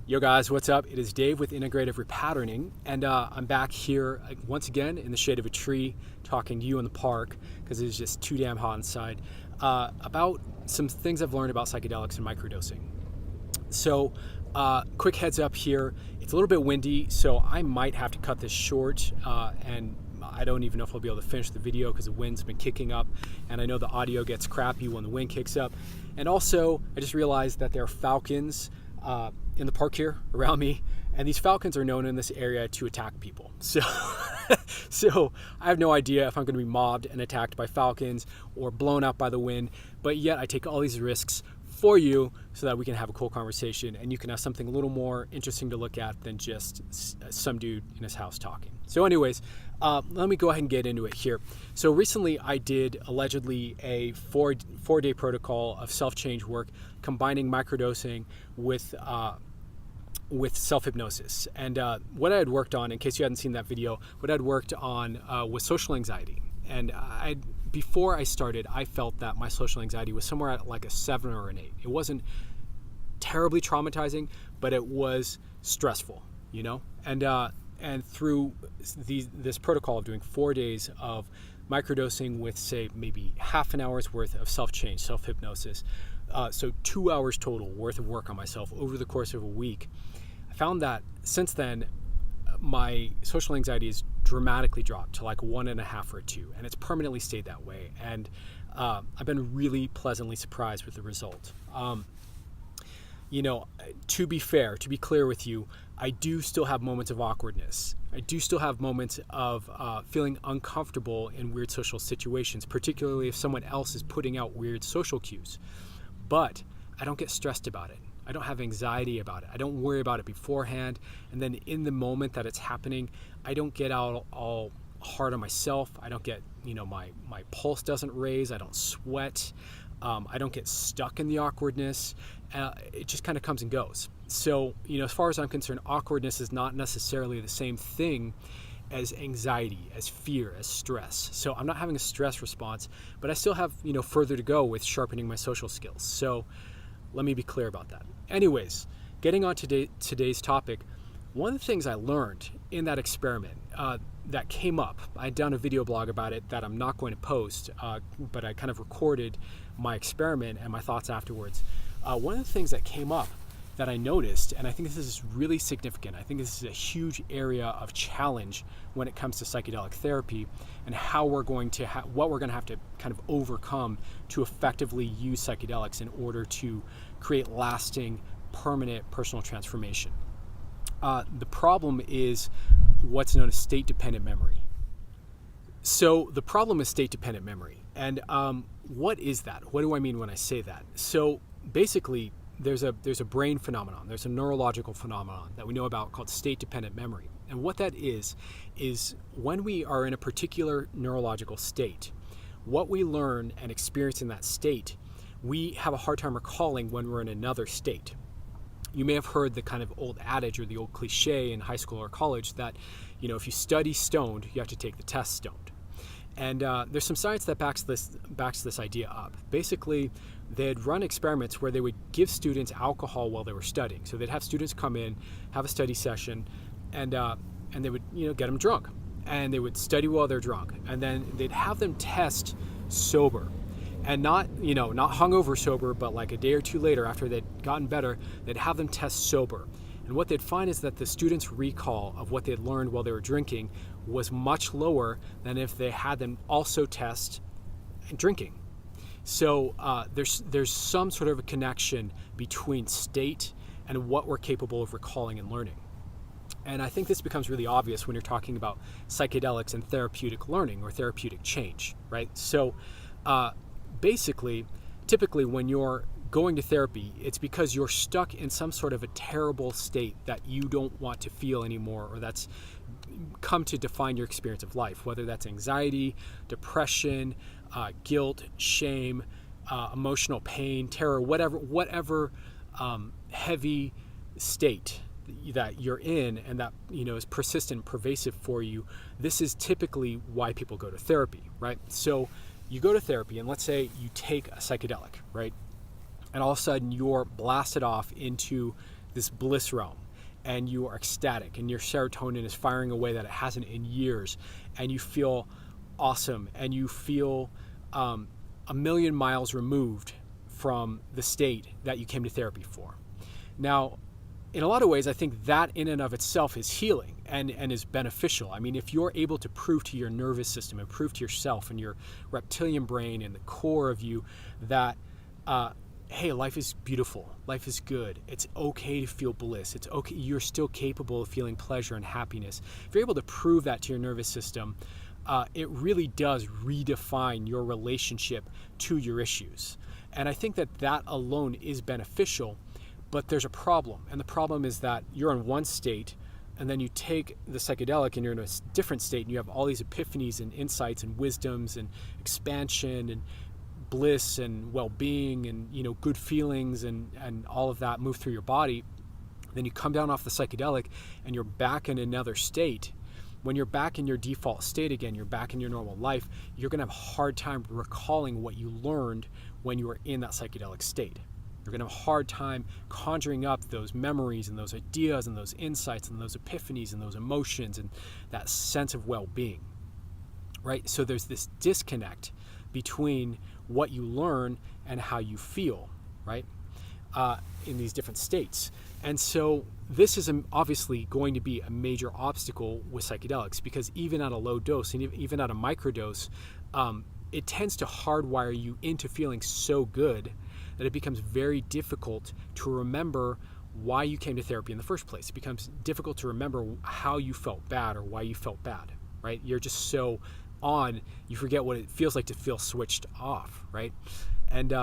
Yo guys, what's up? It is Dave with Integrative Repatterning, and I'm back here once again in the shade of a tree talking to you in the park because it's just too damn hot inside about some things I've learned about psychedelics and microdosing. So, quick heads up here, it's a little bit windy, so I might have to cut this short, and I don't even know if I'll be able to finish the video because the wind's been kicking up, and I know the audio gets crappy when the wind kicks up. And also, I just realized that there are falcons in the park here around me, and these falcons are known in this area to attack people. So, so I have no idea if I'm going to be mobbed and attacked by falcons or blown out by the wind, but yet I take all these risks for you so that we can have a cool conversation and you can have something a little more interesting to look at than just some dude in his house talking. So anyways, let me go ahead and get into it here. So recently I did allegedly a four-day protocol of self-change work combining microdosing with self-hypnosis. And what I had worked on, in case you hadn't seen that video, what I'd worked on was social anxiety. And before I started, I felt that my social anxiety was somewhere at like a 7 or an 8. It wasn't terribly traumatizing, but it was stressful, you know? And through this protocol of doing 4 days of microdosing with, say, maybe half an hour's worth of self-change, self-hypnosis, so 2 hours total worth of work on myself over the course of a week, I found that since then, my social anxiety has dramatically dropped to like 1.5 or 2, and it's permanently stayed that way. And I've been really pleasantly surprised with the result. You know, to be fair, to be clear with you, I do still have moments of awkwardness. I do still have moments of feeling uncomfortable in weird social situations, particularly if someone else is putting out weird social cues. But I don't get stressed about it. I don't have anxiety about it. I don't worry about it beforehand. And then in the moment that it's happening, I don't get out all hard on myself. I don't get, my pulse doesn't raise. I don't sweat. I don't get stuck in the awkwardness. It just kind of comes and goes. So, as far as I'm concerned, awkwardness is not necessarily the same thing as anxiety, as fear, as stress. So I'm not having a stress response, but I still have, further to go with sharpening my social skills. So let me be clear about that. Anyways, getting on to today's topic, one of the things I learned in that experiment that came up, I had done a video blog about it that I'm not going to post, but I kind of recorded my experiment and my thoughts afterwards. One of the things that came up that I noticed, and I think this is really significant, I think this is a huge area of challenge when it comes to psychedelic therapy and how we're going to what we're going to have to kind of overcome to effectively use psychedelics in order to create lasting, permanent personal transformation. The problem is what's known as state-dependent memory. So the problem is state-dependent memory. And what is that? What do I mean when I say that? So basically, there's a brain phenomenon, there's a neurological phenomenon that we know about called state-dependent memory. And what that is when we are in a particular neurological state, what we learn and experience in that state, we have a hard time recalling when we're in another state. You may have heard the kind of old adage or the old cliche in high school or college that, if you study stoned, you have to take the test stoned. And there's some science that backs this idea up. Basically, they'd run experiments where they would give students alcohol while they were studying. So they'd have students come in, have a study session, and they would get them drunk, and they would study while they're drunk, and then they'd have them test sober, and not hungover sober, but like a day or two later after they'd gotten better, they'd have them test sober. And what they'd find is that the students' recall of what they'd learned while they were drinking was much lower than if they had them also test drinking. So there's some sort of a connection between state and what we're capable of recalling and learning. And I think this becomes really obvious when you're talking about psychedelics and therapeutic learning or therapeutic change, right? So basically, typically when you're going to therapy, it's because you're stuck in some sort of a terrible state that you don't want to feel anymore, or that's come to define your experience of life, whether that's anxiety, depression, guilt, shame, emotional pain, terror, whatever heavy state that you're in and that is persistent, pervasive for you. This is typically why people go to therapy, right? So you go to therapy, and let's say you take a psychedelic, right? And all of a sudden you're blasted off into this bliss realm, and you are ecstatic, and your serotonin is firing away that it hasn't in years, and you feel awesome, and you feel a million miles removed from the state that you came to therapy for. Now, in a lot of ways, I think that in and of itself is healing and is beneficial. I mean, if you're able to prove to your nervous system and prove to yourself and your reptilian brain and the core of you that, hey, life is beautiful, life is good, it's okay to feel bliss, it's okay, you're still capable of feeling pleasure and happiness. If you're able to prove that to your nervous system, it really does redefine your relationship to your issues. And I think that that alone is beneficial. But there's a problem, and the problem is that you're in one state, and then you take the psychedelic and you're in a different state, and you have all these epiphanies and insights and wisdoms and expansion and bliss and well-being and, you know, good feelings and all of that move through your body. Then you come down off the psychedelic and you're back in another state. When you're back in your default state again, you're back in your normal life, you're going to have a hard time recalling what you learned when you were in that psychedelic state. You're going to have a hard time conjuring up those memories and those ideas and those insights and those epiphanies and those emotions and that sense of well-being, right? So there's this disconnect between what you learn and how you feel, right, in these different states. And so this is obviously going to be a major obstacle with psychedelics, because even at a low dose and even at a microdose, it tends to hardwire you into feeling so good that it becomes very difficult to remember why you came to therapy in the first place. It becomes difficult to remember how you felt bad or why you felt bad, right? You're just so on, you forget what it feels like to feel switched off, right? And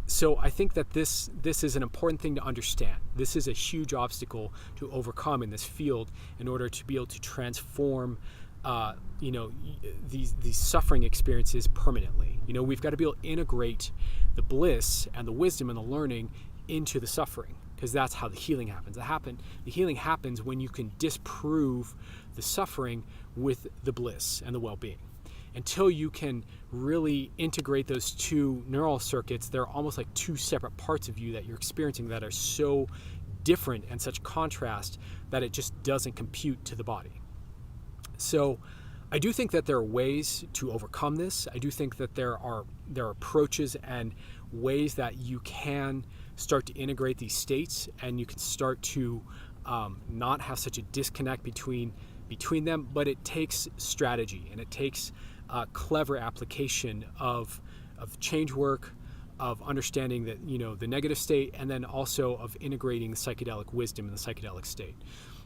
so I think that this is an important thing to understand. This is a huge obstacle to overcome in this field in order to be able to transform these suffering experiences permanently. You know, we've got to be able to integrate the bliss and the wisdom and the learning into the suffering, because that's how the healing happens. The healing happens when you can disprove the suffering with the bliss and the well-being. Until you can really integrate those two neural circuits, they're almost like two separate parts of you that you're experiencing that are so different and such contrast that it just doesn't compute to the body. So I do think that there are ways to overcome this. I do think that there are approaches and ways that you can start to integrate these states, and you can start to not have such a disconnect between them, but it takes strategy, and it takes clever application of change work, of understanding that, you know, the negative state, and then also of integrating the psychedelic wisdom in the psychedelic state.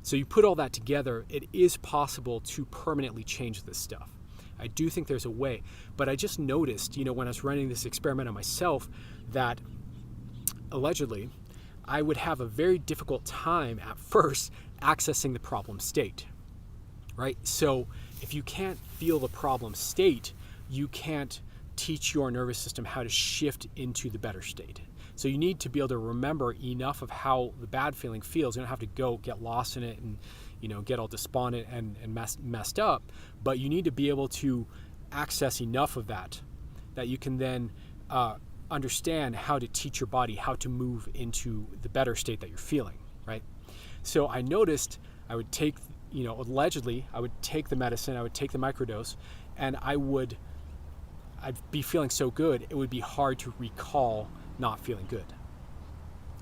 So you put all that together, it is possible to permanently change this stuff. I do think there's a way, but I just noticed, you know, when I was running this experiment on myself, that allegedly I would have a very difficult time at first accessing the problem state, right? So if you can't feel the problem state, you can't teach your nervous system how to shift into the better state. So you need to be able to remember enough of how the bad feeling feels. You don't have to go get lost in it and, you know, get all despondent and messed up, but you need to be able to access enough of that you can then understand how to teach your body how to move into the better state that you're feeling, right? So I noticed I would take, you know, allegedly I would take the medicine, I would take the microdose, and I'd be feeling so good, it would be hard to recall not feeling good.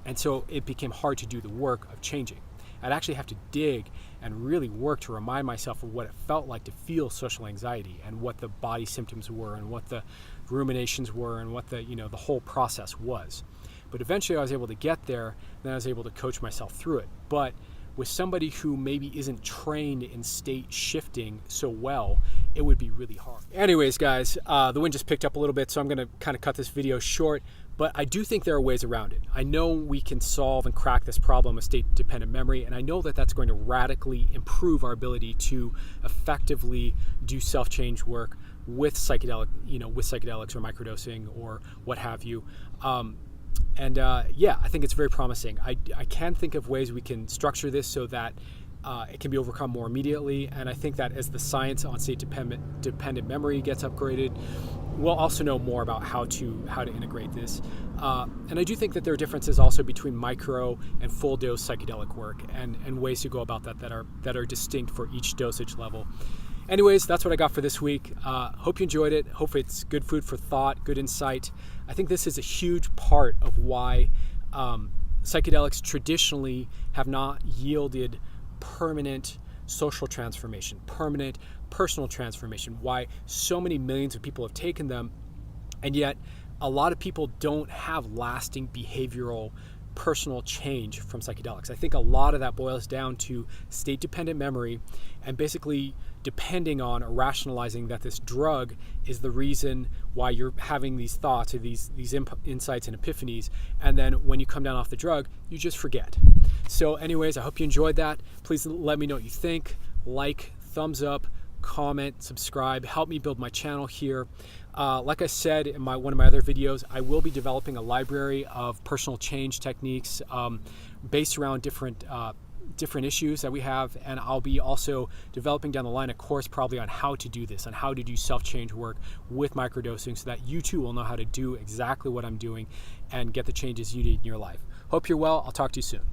And so it became hard to do the work of changing. I'd actually have to dig and really work to remind myself of what it felt like to feel social anxiety, and what the body symptoms were, and what the ruminations were, and what the whole process was. But eventually I was able to get there, and then I was able to coach myself through it. But with somebody who maybe isn't trained in state shifting so well, it would be really hard. Anyways, guys, the wind just picked up a little bit, so I'm gonna kind of cut this video short, but I do think there are ways around it. I know we can solve and crack this problem of state-dependent memory, and I know that that's going to radically improve our ability to effectively do self-change work with psychedelics or microdosing or what have you. I think it's very promising. I can think of ways we can structure this so that it can be overcome more immediately. And I think that as the science on state-dependent memory gets upgraded, we'll also know more about how to integrate this. And I do think that there are differences also between micro and full dose psychedelic work, and ways to go about that are distinct for each dosage level. Anyways, that's what I got for this week. Hope you enjoyed it. Hopefully it's good food for thought, good insight. I think this is a huge part of why psychedelics traditionally have not yielded permanent social transformation, permanent personal transformation, why so many millions of people have taken them, and yet a lot of people don't have lasting behavioral personal change from psychedelics. I think a lot of that boils down to state-dependent memory and basically depending on or rationalizing that this drug is the reason why you're having these thoughts or these insights and epiphanies, and then when you come down off the drug, you just forget. So anyways, I hope you enjoyed that. Please let me know what you think. Like, thumbs up, comment, subscribe, help me build my channel here. Like I said in one of my other videos, I will be developing a library of personal change techniques based around different issues that we have, and I'll be also developing down the line a course probably on how to do this, on how to do self-change work with microdosing, so that you too will know how to do exactly what I'm doing and get the changes you need in your life. Hope you're well. I'll talk to you soon.